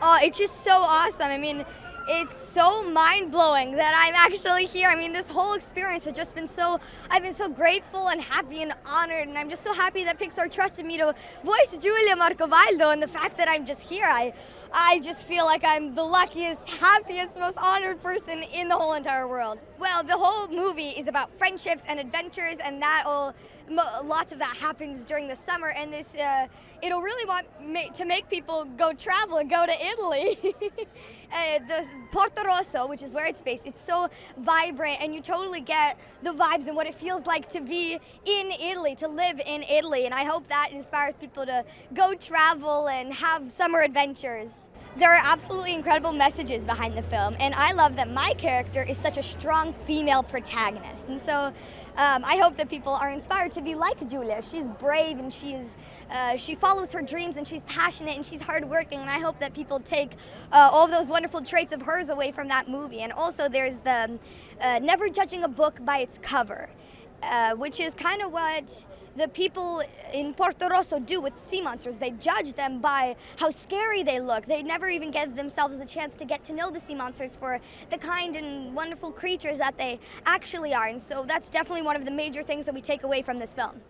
Oh, it's just so awesome. I mean, it's so mind-blowing that I'm actually here. I mean, this whole experience has just been I've been so grateful and happy and honored, and I'm just so happy that Pixar trusted me to voice Giulia Marcobaldo, and the fact that I'm just here, I just feel like I'm the luckiest, happiest, most honored person in the whole entire world. Well, the whole movie is about friendships and adventures, and lots of that happens during the summer, and it'll really want to make people go travel and go to Italy. The Porto Rosso, which is where it's based, it's so vibrant, and you totally get the vibes and what it feels like to be in Italy, to live in Italy, and I hope that inspires people to go travel and have summer adventures. There are absolutely incredible messages behind the film, and I love that my character is such a strong female protagonist. And so I hope that people are inspired to be like Giulia. She's brave, and she follows her dreams, and she's passionate, and she's hardworking, and I hope that people take all of those wonderful traits of hers away from that movie. And also there's the never judging a book by its cover, which is kind of what the people in Porto Rosso do with sea monsters. They judge them by how scary they look. They never even give themselves the chance to get to know the sea monsters for the kind and wonderful creatures that they actually are. And so that's definitely one of the major things that we take away from this film.